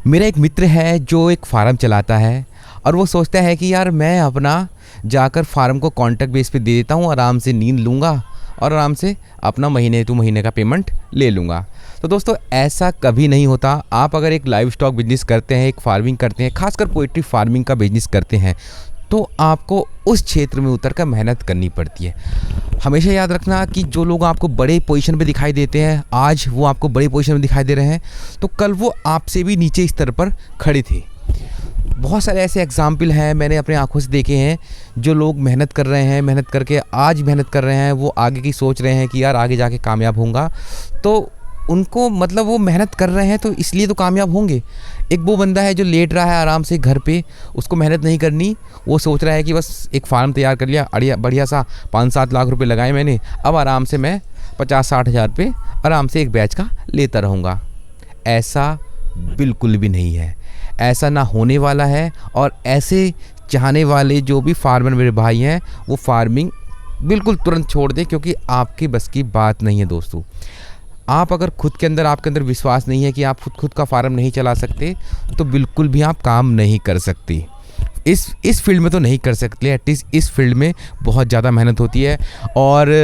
मेरा एक मित्र है जो एक फार्म चलाता है और वो सोचता है कि यार मैं अपना जाकर फार्म को कॉन्ट्रैक्ट बेस पे दे देता हूँ, आराम से नींद लूँगा और आराम से अपना महीने टू महीने का पेमेंट ले लूँगा। तो दोस्तों ऐसा कभी नहीं होता। आप अगर एक लाइव स्टॉक बिजनेस करते हैं, एक फार्मिंग करते हैं, खासकर पोल्ट्री फार्मिंग का बिजनेस करते हैं, तो आपको उस क्षेत्र में उतर कर मेहनत करनी पड़ती है। हमेशा याद रखना कि जो लोग आपको बड़े पोजीशन पे दिखाई देते हैं, आज वो आपको बड़े पोजीशन में दिखाई दे रहे हैं, तो कल वो आपसे भी नीचे स्तर पर खड़े थे। बहुत सारे ऐसे एग्जाम्पल हैं, मैंने अपने आंखों से देखे हैं। जो लोग मेहनत कर रहे हैं, मेहनत करके आज मेहनत कर रहे हैं, वो आगे की सोच रहे हैं कि यार आगे जाके कामयाब होऊंगा, तो उनको मतलब वो मेहनत कर रहे हैं तो इसलिए तो कामयाब होंगे। एक वो बंदा है जो लेट रहा है आराम से घर पे, उसको मेहनत नहीं करनी, वो सोच रहा है कि बस एक फार्म तैयार कर लिया, बढ़िया सा 5-7 लाख रुपए लगाए मैंने, अब आराम से मैं 50-60 हज़ार रुपये आराम से एक बैच का लेता रहूँगा। ऐसा बिल्कुल भी नहीं है, ऐसा ना होने वाला है। और ऐसे चाहने वाले जो भी फार्मर मेरे भाई हैं, वो फार्मिंग बिल्कुल तुरंत छोड़ दें, क्योंकि आपकी बस की बात नहीं है दोस्तों। आप अगर खुद के अंदर, आपके अंदर विश्वास नहीं है कि आप खुद का फार्म नहीं चला सकते, तो बिल्कुल भी आप काम नहीं कर सकते। इस फील्ड में तो नहीं कर सकते, एटलीस्ट इस फील्ड में बहुत ज़्यादा मेहनत होती है। और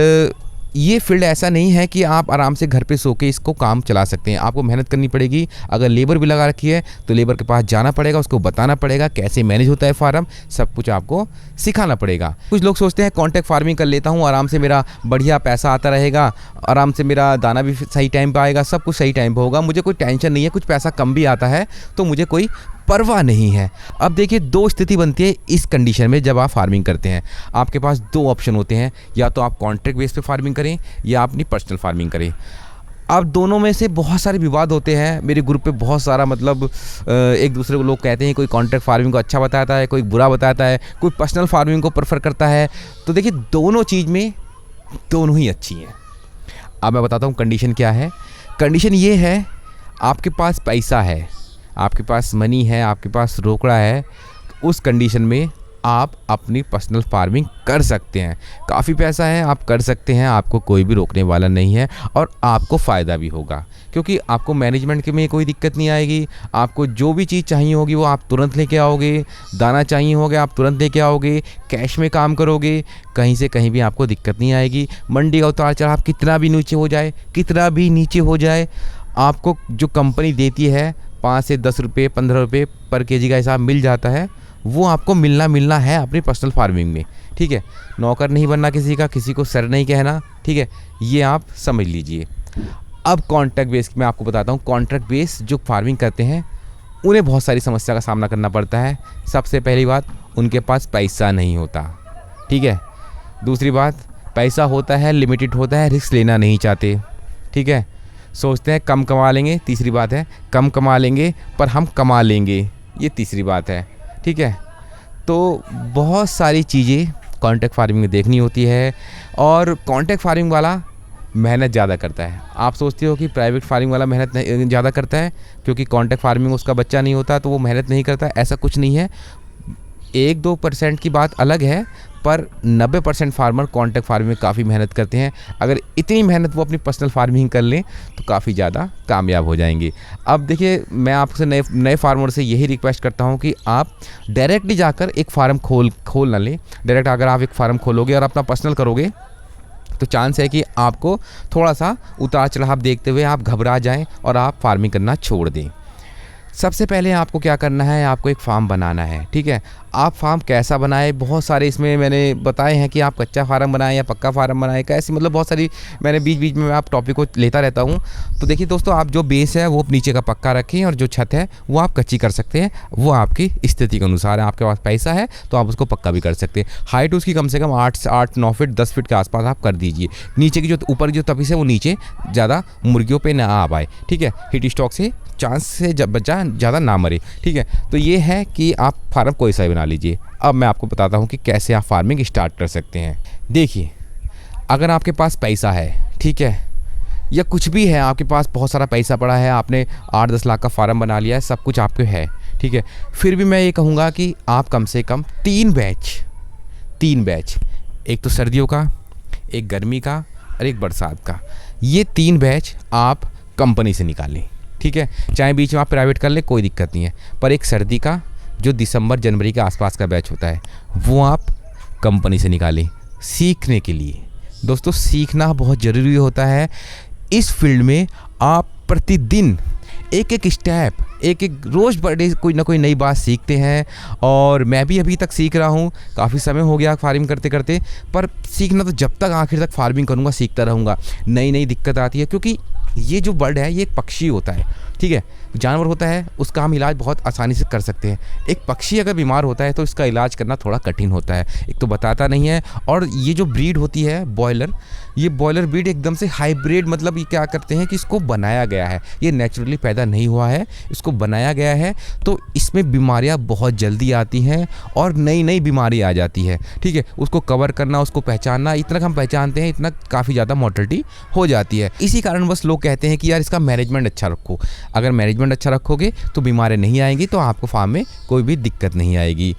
ये फील्ड ऐसा नहीं है कि आप आराम से घर पे सो के इसको काम चला सकते हैं। आपको मेहनत करनी पड़ेगी। अगर लेबर भी लगा रखी है तो लेबर के पास जाना पड़ेगा, उसको बताना पड़ेगा कैसे मैनेज होता है फार्म, सब कुछ आपको सिखाना पड़ेगा। कुछ लोग सोचते हैं कॉन्ट्रैक्ट फार्मिंग कर लेता हूँ, आराम से मेरा बढ़िया पैसा आता रहेगा, आराम से मेरा दाना भी सही टाइम पर आएगा, सब कुछ सही टाइम पर होगा, मुझे कोई टेंशन नहीं है, कुछ पैसा कम भी आता है तो मुझे कोई परवाह नहीं है। अब देखिए, दो स्थिति बनती है इस कंडीशन में जब आप फार्मिंग करते हैं। आपके पास दो ऑप्शन होते हैं, या तो आप कॉन्ट्रैक्ट बेस पे फार्मिंग करें या अपनी पर्सनल फार्मिंग करें। अब दोनों में से बहुत सारे विवाद होते हैं। मेरे ग्रुप पे बहुत सारा मतलब एक दूसरे को लोग कहते हैं, कोई कॉन्ट्रैक्ट फार्मिंग को अच्छा बताता है, कोई बुरा बताता है, कोई पर्सनल फार्मिंग को प्रेफर करता है। तो देखिए, दोनों चीज़ में दोनों ही अच्छी हैं। अब मैं बताता हूँ कंडीशन क्या है। कंडीशन ये है, आपके पास पैसा है, आपके पास मनी है, आपके पास रोकड़ा है, उस कंडीशन में आप अपनी पर्सनल फार्मिंग कर सकते हैं। काफ़ी पैसा है, आप कर सकते हैं, आपको कोई भी रोकने वाला नहीं है और आपको फ़ायदा भी होगा, क्योंकि आपको मैनेजमेंट के में कोई दिक्कत नहीं आएगी। आपको जो भी चीज़ चाहिए होगी वो आप तुरंत लेके आओगे, दाना चाहिए होगा आप तुरंत लेके आओगे, कैश में काम करोगे, कहीं से कहीं भी आपको दिक्कत नहीं आएगी। मंडी का उतार चढ़ाव कितना भी नीचे हो जाए, कितना भी नीचे हो जाए, आपको जो कंपनी देती है 5 से 10 रुपये 15 रुपये पर केजी का हिसाब मिल जाता है, वो आपको मिलना है अपनी पर्सनल फार्मिंग में। ठीक है, नौकर नहीं बनना किसी का, किसी को सर नहीं कहना। ठीक है, ये आप समझ लीजिए। अब कॉन्ट्रैक्ट बेस में आपको बताता हूँ। कॉन्ट्रैक्ट बेस जो फार्मिंग करते हैं उन्हें बहुत सारी समस्या का सामना करना पड़ता है। सबसे पहली बात, उनके पास पैसा नहीं होता। ठीक है, दूसरी बात, पैसा होता है, लिमिटेड होता है, रिस्क लेना नहीं चाहते। ठीक है, सोचते हैं कम कमा लेंगे। तीसरी बात है, कम कमा लेंगे पर हम कमा लेंगे, ये तीसरी बात है। ठीक है, तो बहुत सारी चीज़ें कॉन्ट्रैक्ट फार्मिंग में देखनी होती है। और कॉन्ट्रैक्ट फार्मिंग वाला मेहनत ज़्यादा करता है। आप सोचते हो कि प्राइवेट फार्मिंग वाला मेहनत ज़्यादा करता है क्योंकि कॉन्ट्रैक्ट फार्मिंग उसका बच्चा नहीं होता तो वो मेहनत नहीं करता, ऐसा कुछ नहीं है। 1-2% की बात अलग है, पर 90% फार्मर कॉन्ट्रैक्ट फार्मिंग में काफ़ी मेहनत करते हैं। अगर इतनी मेहनत वो अपनी पर्सनल फार्मिंग कर लें तो काफ़ी ज़्यादा कामयाब हो जाएंगे। अब देखिए, मैं आपसे नए फार्मर से यही रिक्वेस्ट करता हूं कि आप डायरेक्टली जाकर एक फार्म खोल ना लें। डायरेक्ट अगर आप एक फार्म खोलोगे और अपना पर्सनल करोगे तो चांस है कि आपको थोड़ा सा उतार चढ़ाव देखते हुए आप घबरा जाएँ और आप फार्मिंग करना छोड़ दें। सबसे पहले आपको क्या करना है, आपको एक फार्म बनाना है। ठीक है, आप फार्म कैसा बनाए, बहुत सारे इसमें मैंने बताए हैं कि आप कच्चा फार्म बनाएं या पक्का फार्म बनाएं, कैसे, मतलब बहुत सारी मैंने बीच बीच में आप टॉपिक को लेता रहता हूं। तो देखिए दोस्तों, आप जो बेस है वो नीचे का पक्का रखें और जो छत है वो आप कच्ची कर सकते हैं। वो आपकी स्थिति के अनुसार है। आपके पास पैसा है तो आप उसको पक्का भी कर सकते हैं। हाइट उसकी कम से कम 8-9 फीट 10 फीट के आसपास आप कर दीजिए। नीचे की जो ऊपर जो तपीस है वो नीचे ज़्यादा मुर्गियों पर ना आ पाए। ठीक है, हीट स्ट्रोक से चांस से जब बच्चा ज़्यादा ना मरे। ठीक है, तो ये है कि आप फार्म कोई सा भी बना लीजिए। अब मैं आपको बताता हूँ कि कैसे आप फार्मिंग स्टार्ट कर सकते हैं। देखिए, अगर आपके पास पैसा है, ठीक है, या कुछ भी है, आपके पास बहुत सारा पैसा पड़ा है, आपने 8-10 लाख का फार्म बना लिया है, सब कुछ आपके है, ठीक है, फिर भी मैं ये कहूँगा कि आप कम से कम 3 बैच, एक तो सर्दियों का, एक गर्मी का और एक बरसात का, ये 3 बैच आप कंपनी से निकालें। ठीक है, चाहे बीच में आप प्राइवेट कर लें कोई दिक्कत नहीं है, पर एक सर्दी का जो दिसंबर जनवरी के आसपास का बैच होता है वो आप कंपनी से निकालें सीखने के लिए। दोस्तों सीखना बहुत ज़रूरी होता है इस फील्ड में। आप प्रतिदिन एक एक स्टेप, एक एक रोज़ बड़े कोई ना कोई नई बात सीखते हैं, और मैं भी अभी तक सीख रहा हूँ। काफ़ी समय हो गया फार्मिंग करते करते, पर सीखना तो जब तक आखिर तक फार्मिंग करूँगा सीखता रहूँगा। नई नई दिक्कत आती है, क्योंकि ये जो बर्ड है ये एक पक्षी होता है, ठीक है, जानवर होता है, उसका हम इलाज बहुत आसानी से कर सकते हैं। एक पक्षी अगर बीमार होता है तो इसका इलाज करना थोड़ा कठिन होता है, एक तो बताता नहीं है, और ये जो ब्रीड होती है बॉयलर, ये बॉयलर ब्रीड एकदम से हाइब्रिड, मतलब ये क्या करते हैं कि इसको बनाया गया है, ये नेचुरली पैदा नहीं हुआ है, इसको बनाया गया है, तो इसमें बीमारियां बहुत जल्दी आती हैं और नई नई बीमारी आ जाती है, ठीक है। उसको कवर करना, उसको पहचानना, इतना हम पहचानते हैं इतना काफ़ी ज़्यादा मॉर्टलिटी हो जाती है। इसी कारण बस लोग कहते हैं कि यार इसका मैनेजमेंट अच्छा रखो। अगर मैनेजमेंट अच्छा रखोगे तो बीमारियाँ नहीं आएंगी, तो आपको फार्म में कोई भी दिक्कत नहीं आएगी।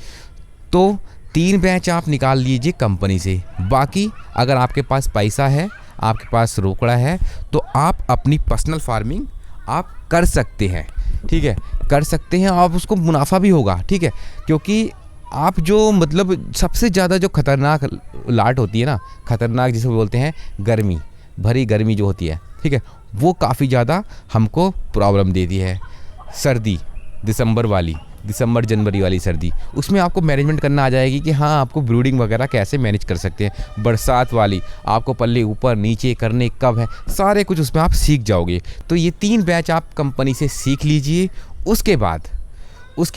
तो 3 बैच आप निकाल लीजिए कंपनी से। बाकी अगर आपके पास पैसा है, आपके पास रोकड़ा है, तो आप अपनी पर्सनल फार्मिंग आप कर सकते हैं, ठीक है, कर सकते हैं। आप उसको मुनाफा भी होगा, ठीक है, क्योंकि आप जो मतलब सबसे ज़्यादा जो खतरनाक लाट होती है ना, खतरनाक जिसे बोलते हैं गर्मी, भरी गर्मी जो होती है, ठीक है, वो काफ़ी ज़्यादा हमको प्रॉब्लम देती है। सर्दी दिसंबर जनवरी वाली सर्दी, उसमें आपको मैनेजमेंट करना आ जाएगी कि हाँ आपको ब्रूडिंग वगैरह कैसे मैनेज कर सकते हैं। बरसात वाली आपको पल्ले ऊपर नीचे करने कब है, सारे कुछ उसमें आप सीख जाओगे। तो ये 3 बैच आप कंपनी से सीख लीजिए। उसके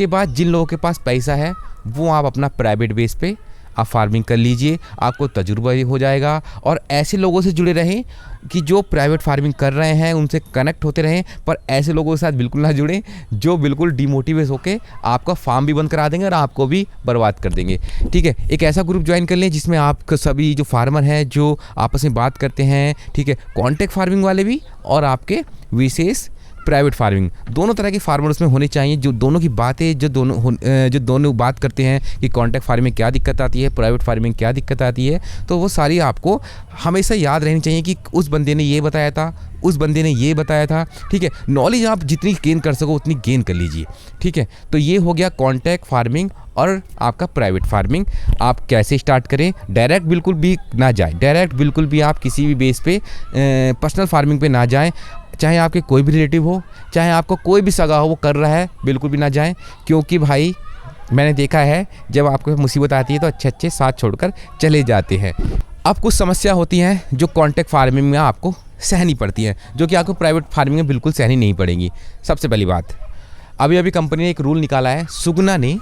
बाद जिन लोगों के पास पैसा है वो आप अपना प्राइवेट बेस पे आप फार्मिंग कर लीजिए, आपको तजुर्बा हो जाएगा। और ऐसे लोगों से जुड़े रहें कि जो प्राइवेट फार्मिंग कर रहे हैं, उनसे कनेक्ट होते रहें, पर ऐसे लोगों के साथ बिल्कुल ना जुड़ें जो बिल्कुल डिमोटिवेट होकर आपका फार्म भी बंद करा देंगे और आपको भी बर्बाद कर देंगे, ठीक है। एक ऐसा ग्रुप ज्वाइन कर लें जिसमें आप सभी जो फार्मर हैं जो आपस में बात करते हैं, ठीक है, कॉन्ट्रैक्ट फार्मिंग वाले भी और आपके विशेष प्राइवेट फार्मिंग, दोनों तरह के फार्मर उसमें होने चाहिए, जो दोनों की बातें जो दोनों बात करते हैं कि कॉन्ट्रैक्ट फार्मिंग में क्या दिक्कत आती है, प्राइवेट फार्मिंग में क्या दिक्कत आती है, तो वो सारी आपको हमेशा याद रहनी चाहिए कि उस बंदे ने ये बताया था, उस बंदे ने ये बताया था, ठीक है। नॉलेज आप जितनी गेन कर सको उतनी गेन कर लीजिए, ठीक है। तो ये हो गया कॉन्ट्रैक्ट फार्मिंग और आपका प्राइवेट फार्मिंग। आप कैसे स्टार्ट करें, डायरेक्ट बिल्कुल भी ना जाए, डायरेक्ट बिल्कुल भी आप किसी भी बेस पे पर्सनल फार्मिंग पे ना जाएं। चाहे आपके कोई भी रिलेटिव हो, चाहे आपको कोई भी सगा हो वो कर रहा है, बिल्कुल भी ना जाएं, क्योंकि भाई मैंने देखा है जब आपको मुसीबत आती है तो अच्छे अच्छे साथ छोड़कर चले जाते हैं। अब कुछ समस्या होती हैं जो कॉन्ट्रैक्ट फार्मिंग में आपको सहनी पड़ती हैं, जो कि आपको प्राइवेट फार्मिंग में बिल्कुल सहनी नहीं पड़ेंगी। सबसे पहली बात, अभी कंपनी ने एक रूल निकाला है सुगना ने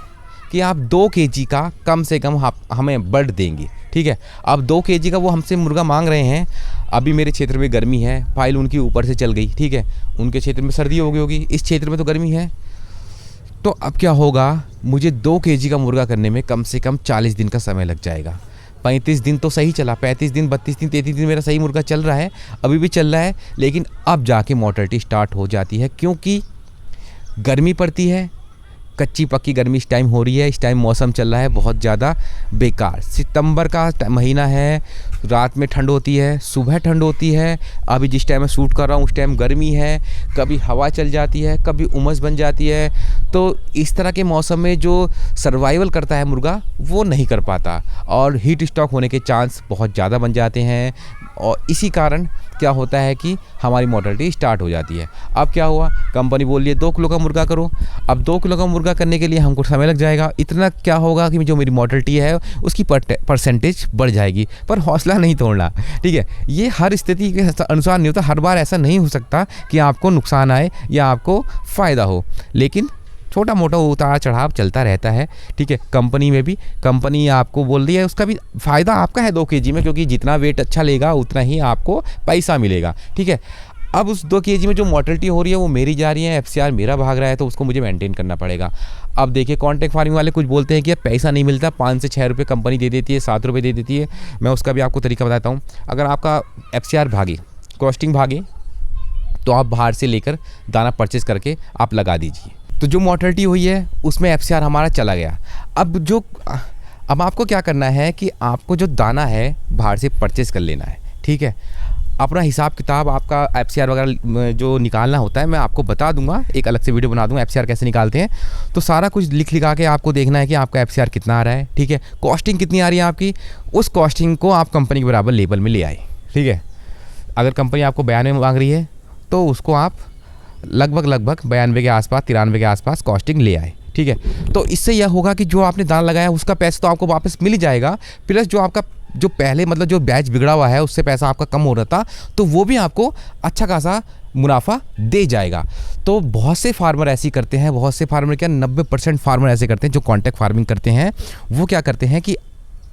कि आप 2 kg का कम से कम हमें बर्ड देंगे, ठीक है। अब 2 kg का वो हमसे मुर्गा मांग रहे हैं। अभी मेरे क्षेत्र में गर्मी है, फाइल उनकी ऊपर से चल गई, ठीक है, उनके क्षेत्र में सर्दी हो गई होगी, इस क्षेत्र में तो गर्मी है। तो अब क्या होगा, मुझे 2 kg का मुर्गा करने में कम से कम 40 दिन का समय लग जाएगा। 35 दिन तो सही चला, 35 दिन 32 दिन 33 दिन मेरा सही मुर्गा चल रहा है, अभी भी चल रहा है, लेकिन अब जाके मोर्टेलिटी स्टार्ट हो जाती है, क्योंकि गर्मी पड़ती है, कच्ची पक्की गर्मी इस टाइम हो रही है। इस टाइम मौसम चल रहा है बहुत ज़्यादा बेकार, सितंबर का महीना है, रात में ठंड होती है, सुबह ठंड होती है। अभी जिस टाइम मैं शूट कर रहा हूँ उस टाइम गर्मी है, कभी हवा चल जाती है, कभी उमस बन जाती है। तो इस तरह के मौसम में जो सर्वाइवल करता है मुर्गा वो नहीं कर पाता और हीट स्ट्रोक होने के चांस बहुत ज़्यादा बन जाते हैं, और इसी कारण क्या होता है कि हमारी मोर्टेलिटी स्टार्ट हो जाती है। अब क्या हुआ, कंपनी बोल रही है 2 किलो का मुर्गा करो। अब 2 किलो का मुर्गा करने के लिए हमको समय लग जाएगा, इतना क्या होगा कि जो मेरी मोर्टेलिटी है उसकी परसेंटेज बढ़ जाएगी, पर हौसला नहीं तोड़ना, ठीक है। ये हर स्थिति के अनुसार नहीं होता, हर बार ऐसा नहीं हो सकता कि आपको नुकसान आए या आपको फ़ायदा हो, लेकिन छोटा मोटा उतार चढ़ाव चलता रहता है, ठीक है। कंपनी में भी कंपनी आपको बोल रही है, उसका भी फ़ायदा आपका है 2 kg में, क्योंकि जितना वेट अच्छा लेगा उतना ही आपको पैसा मिलेगा, ठीक है। अब उस 2 kg में जो मोर्टेलिटी हो रही है वो मेरी जा रही है, FCR मेरा भाग रहा है, तो उसको मुझे मेंटेन करना पड़ेगा। अब देखिए कॉन्ट्रैक्ट फार्मिंग वाले कुछ बोलते हैं कि पैसा नहीं मिलता, 5 से 6 रुपये कंपनी दे देती है, 7 रुपये दे देती है। मैं उसका भी आपको तरीका बताता हूँ। अगर आपका FCR भागे, कॉस्टिंग भागे, तो आप बाहर से लेकर दाना परचेज़ करके आप लगा दीजिए। तो जो मोर्टेलिटी हुई है उसमें FCR हमारा चला गया। अब आपको क्या करना है कि आपको जो दाना है बाहर से परचेज़ कर लेना है, ठीक है। अपना हिसाब किताब आपका एफसीआर वगैरह जो निकालना होता है मैं आपको बता दूंगा, एक अलग से वीडियो बना दूंगा एफसीआर कैसे निकालते हैं। तो सारा कुछ लिख लिखा के आपको देखना है कि आपका एफसीआर कितना आ रहा है, ठीक है, कॉस्टिंग कितनी आ रही है आपकी, उस कॉस्टिंग को आप कंपनी के बराबर लेवल में ले आए, ठीक है। अगर कंपनी आपको 92 मांग रही है तो उसको आप लगभग 92 के आसपास, 93 के आसपास कॉस्टिंग ले आए, ठीक है। तो इससे यह होगा कि जो आपने दाना लगाया उसका पैसा तो आपको वापस मिल ही जाएगा, प्लस जो आपका जो पहले मतलब जो बैच बिगड़ा हुआ है उससे पैसा आपका कम हो रहा था तो वो भी आपको अच्छा खासा मुनाफा दे जाएगा। तो बहुत से फार्मर ऐसे करते हैं, बहुत से फार्मर क्या 90% फार्मर ऐसे करते हैं जो कॉन्ट्रैक्ट फार्मिंग करते हैं, वो क्या करते हैं कि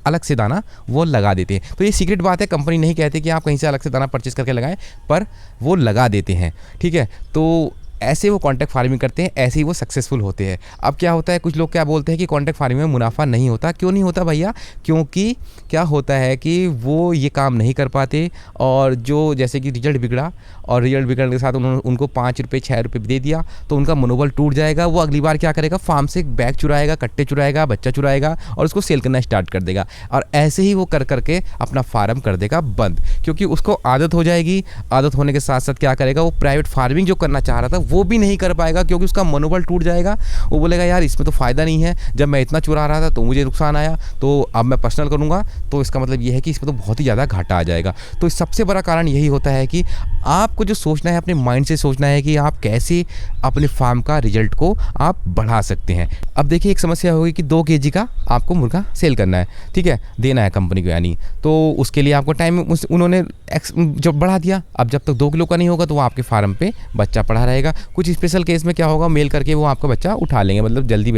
अलग से दाना वो लगा देते हैं। तो ये सीक्रेट बात है, कंपनी नहीं कहती कि आप कहीं से अलग से दाना परचेस करके लगाएं, पर वो लगा देते हैं, ठीक है। तो ऐसे वो कॉन्ट्रैक्ट फार्मिंग करते हैं, ऐसे ही वो सक्सेसफुल होते हैं। अब क्या होता है, कुछ लोग क्या बोलते हैं कि कॉन्ट्रैक्ट फार्मिंग में मुनाफा नहीं होता। क्यों नहीं होता भैया? क्योंकि क्या होता है कि वो ये काम नहीं कर पाते, और जो जैसे कि रिजल्ट बिगड़ा और रिजल्ट बिगड़ने के साथ उनको 5 रुपये 6 रुपये दे दिया तो उनका मनोबल टूट जाएगा। वो अगली बार क्या करेगा, फार्म से बैग चुराएगा, कट्टे चुराएगा, बच्चा चुराएगा और उसको सेल करना स्टार्ट कर देगा, और ऐसे ही वो कर करके अपना फार्म कर देगा बंद, क्योंकि उसको आदत हो जाएगी। आदत होने के साथ साथ क्या करेगा, वो प्राइवेट फार्मिंग जो करना चाह रहा था वो भी नहीं कर पाएगा, क्योंकि उसका मनोबल टूट जाएगा। वो बोलेगा यार इसमें तो फ़ायदा नहीं है, जब मैं इतना चुरा रहा था तो मुझे नुकसान आया, तो अब मैं पर्सनल करूँगा तो इसका मतलब ये है कि इसमें तो बहुत ही ज़्यादा घाटा आ जाएगा। तो सबसे बड़ा कारण यही होता है कि आपको जो सोचना है, अपने माइंड से सोचना है कि आप कैसे अपने फार्म का रिजल्ट को आप बढ़ा सकते हैं। अब देखिए एक समस्या होगी कि 2 kg का आपको मुर्गा सेल करना है, ठीक है, देना है कंपनी को, यानी तो उसके लिए आपको टाइम उन्होंने जब बढ़ा दिया। अब जब तक 2 किलो का नहीं होगा तो वो आपके फार्म पे बच्चा पड़ा रहेगा। कुछ स्पेशल केस में क्या होगा, मेल करके वो आपका बच्चा उठा लेंगे, मतलब जल्दी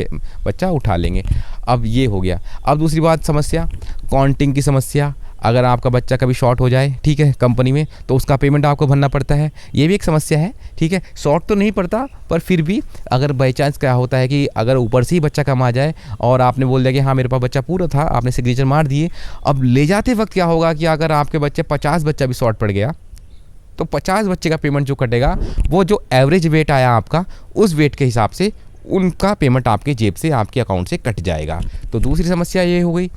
बच्चा उठा लेंगे। अब ये हो गया। अब दूसरी बात समस्या, काउंटिंग की समस्या। अगर आपका बच्चा कभी शॉर्ट हो जाए, ठीक है, कंपनी में, तो उसका पेमेंट आपको भरना पड़ता है, ये भी एक समस्या है, ठीक है। शॉर्ट तो नहीं पड़ता, पर फिर भी अगर बाई चांस क्या होता है कि अगर ऊपर से ही बच्चा कम आ जाए और आपने बोल दिया कि हाँ मेरे पास बच्चा पूरा था, आपने सिग्नेचर मार दिए, अब ले जाते वक्त क्या होगा कि अगर आपके बच्चे 50 बच्चा भी शॉर्ट पड़ गया तो 50 बच्चे का पेमेंट जो कटेगा वो जो एवरेज वेट आया आपका, उस वेट के हिसाब से उनका पेमेंट आपके जेब से, आपके अकाउंट से कट जाएगा। तो दूसरी समस्या ये हो गई,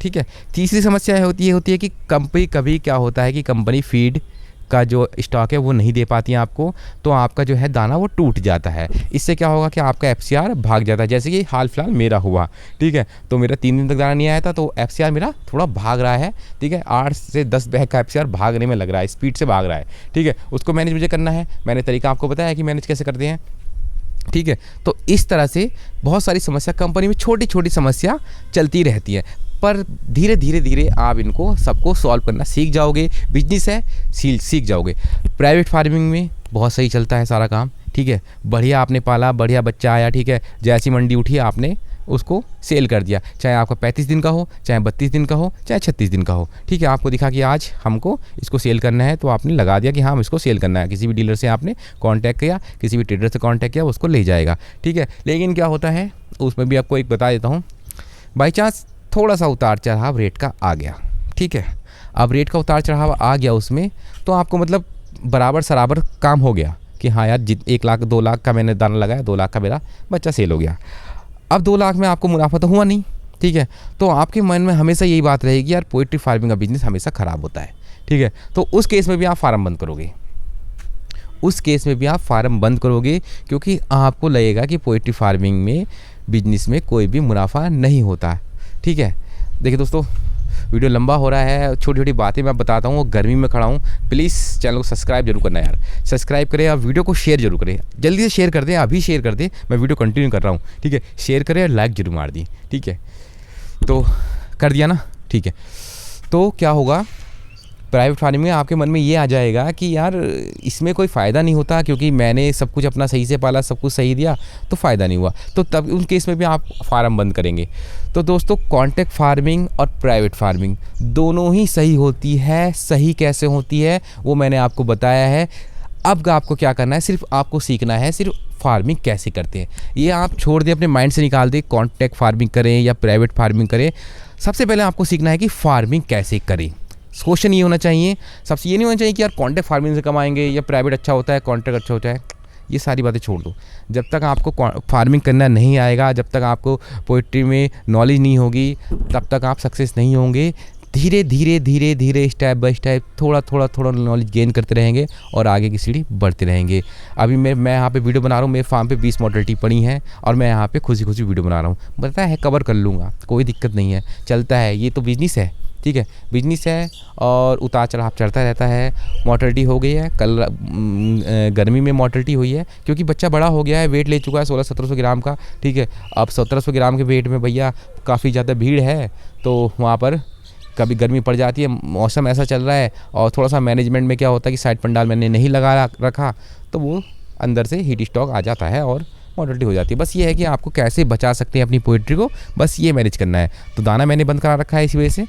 ठीक है। तीसरी समस्या होती है कि कंपनी कभी क्या होता है कि कंपनी फीड का जो स्टॉक है वो नहीं दे पाती है आपको, तो आपका जो है दाना वो टूट जाता है। इससे क्या होगा कि आपका एफसीआर भाग जाता है, जैसे कि हाल फिलहाल मेरा हुआ, ठीक है। तो मेरा 3 दिन तक दाना नहीं आया था, तो एफसीआर मेरा थोड़ा भाग रहा है, ठीक है। 8 से 10 बैग का एफसीआर भागने में लग रहा है, स्पीड से भाग रहा है, ठीक है। उसको मैनेज मुझे करना है, मैंने तरीका आपको बताया कि मैनेज कैसे करते हैं, ठीक है। तो इस तरह से बहुत सारी समस्या कंपनी में, छोटी छोटी समस्या चलती रहती है, पर धीरे धीरे आप इनको सबको सॉल्व करना सीख जाओगे। बिजनेस है, सीख जाओगे। प्राइवेट फार्मिंग में बहुत सही चलता है सारा काम, ठीक है। बढ़िया आपने पाला, बढ़िया बच्चा आया, ठीक है, जैसी मंडी उठी आपने उसको सेल कर दिया, चाहे आपका 35 दिन का हो, चाहे 32 दिन का हो, चाहे 36 दिन का हो, ठीक है। आपको दिखा कि आज हमको इसको सेल करना है, तो आपने लगा दिया कि हाँ हम इसको सेल करना है। किसी भी डीलर से आपने कांटेक्ट किया, किसी भी ट्रेडर से कांटेक्ट किया, उसको ले जाएगा, ठीक है। लेकिन क्या होता है, उसमें भी आपको एक बता देता हूँ, बाई चांस थोड़ा सा उतार चढ़ाव रेट का आ गया, ठीक है। अब रेट का उतार चढ़ाव आ गया उसमें, तो आपको मतलब बराबर सराबर काम हो गया कि हाँ यार 1 लाख 2 लाख का मैंने दाना लगाया, 2 लाख का मेरा बच्चा सेल हो गया। अब 2 लाख में आपको मुनाफा तो हुआ नहीं, ठीक है। तो आपके मन में हमेशा यही बात रहेगी यार पोल्ट्री फार्मिंग का बिजनेस हमेशा ख़राब होता है, ठीक है। तो उस केस में भी आप फार्म बंद करोगे, उस केस में भी आप फार्म बंद करोगे, क्योंकि आपको लगेगा कि पोल्ट्री फार्मिंग में बिजनेस में कोई भी मुनाफा नहीं होता, ठीक है। देखिए दोस्तों, वीडियो लंबा हो रहा है, छोटी छोटी बातें मैं बताता हूँ, गर्मी में खड़ा हूँ। प्लीज़ चैनल को सब्सक्राइब जरूर करना यार, सब्सक्राइब करें और वीडियो को शेयर जरूर करें, जल्दी से शेयर कर दें, अभी शेयर कर दें, मैं वीडियो कंटिन्यू कर रहा हूँ, ठीक है। शेयर करें और लाइक जरूर मार दी, ठीक है। तो कर दिया ना, ठीक है। तो क्या होगा, प्राइवेट फार्मिंग में आपके मन में ये आ जाएगा कि यार इसमें कोई फ़ायदा नहीं होता, क्योंकि मैंने सब कुछ अपना सही से पाला, सब कुछ सही दिया, तो फ़ायदा नहीं हुआ। तो तब उन केस में भी आप फार्म बंद करेंगे। तो दोस्तों, कॉन्ट्रैक्ट फार्मिंग और प्राइवेट फार्मिंग दोनों ही सही होती है। सही कैसे होती है वो मैंने आपको बताया है। अब आपको क्या करना है, सिर्फ आपको सीखना है सिर्फ फार्मिंग कैसे करते हैं। ये आप छोड़ दें, अपने माइंड से निकाल दें, कॉन्ट्रैक्ट फार्मिंग करें या प्राइवेट फार्मिंग करें। सबसे पहले आपको सीखना है कि फार्मिंग कैसे करें। क्वेश्चन ये होना चाहिए, सबसे ये नहीं होना चाहिए कि यार कॉन्ट्रैक्ट फार्मिंग से कमाएंगे या प्राइवेट अच्छा होता है, कॉन्ट्रैक्ट अच्छा होता है। ये सारी बातें छोड़ दो। जब तक आपको फार्मिंग करना नहीं आएगा, जब तक आपको पोल्ट्री में नॉलेज नहीं होगी, तब तक आप सक्सेस नहीं होंगे। धीरे धीरे धीरे धीरे स्टेप बाय स्टेप थोड़ा थोड़ा थोड़ा नॉलेज गेन करते रहेंगे और आगे की सीढ़ी बढ़ते रहेंगे। अभी मैं यहाँ पे वीडियो बना रहा हूँ, मेरे फार्म पे 20 मॉडलिटी पड़ी हैं और मैं यहाँ पे खुशी खुशी वीडियो बना रहा हूँ। पता है कवर कर लूँगा, कोई दिक्कत नहीं है, चलता है, ये तो बिजनेस है, ठीक है, बिजनेस है और उतार चढ़ाव चढ़ता रहता है। मॉर्टेलिटी हो गई है, कल गर्मी में मॉर्टेलिटी हुई है क्योंकि बच्चा बड़ा हो गया है, वेट ले चुका है 1600-1700 ग्राम का, ठीक है। अब 1700 ग्राम के वेट में भैया काफ़ी ज़्यादा भीड़ है, तो वहाँ पर कभी गर्मी पड़ जाती है, मौसम ऐसा चल रहा है और थोड़ा सा मैनेजमेंट में क्या होता है कि साइड पंडाल मैंने नहीं लगा रखा, तो वो अंदर से हीट स्ट्रोक आ जाता है और मॉर्टेलिटी हो जाती है। बस ये है कि आपको कैसे बचा सकते हैं अपनी पोल्ट्री को, बस ये मैनेज करना है। तो दाना मैंने बंद करा रखा है इसी वजह से,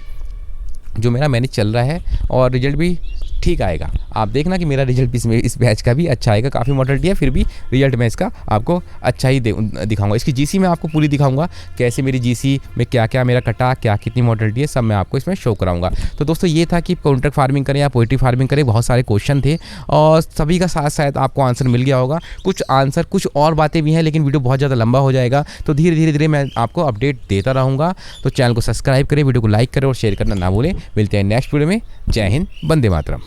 जो मेरा मैनेज चल रहा है और रिजल्ट भी ठीक आएगा। आप देखना कि मेरा रिजल्ट भी इस बैच का भी अच्छा आएगा। काफ़ी मॉडलिटी है, फिर भी रिजल्ट मैं इसका आपको अच्छा ही दिखाऊंगा। इसकी जीसी मैं आपको पूरी दिखाऊंगा, कैसे मेरी जीसी में क्या क्या मेरा कटा, क्या कितनी मॉडलिटी है, सब मैं आपको इसमें शो कराऊंगा। तो दोस्तों ये था कि कॉन्ट्रैक्ट फार्मिंग करें या पोल्ट्री फार्मिंग करें, बहुत सारे क्वेश्चन थे और सभी का साथ शायद आपको आंसर मिल गया होगा। कुछ आंसर, कुछ और बातें भी हैं, लेकिन वीडियो बहुत ज़्यादा लंबा हो जाएगा, तो धीरे धीरे धीरे मैं आपको अपडेट देता रहूँगा। तो चैनल को सब्सक्राइब करें, वीडियो को लाइक करें और शेयर करना ना भूलें। मिलते हैं नेक्स्ट वीडियो में। जय हिंद, वंदे मातरम।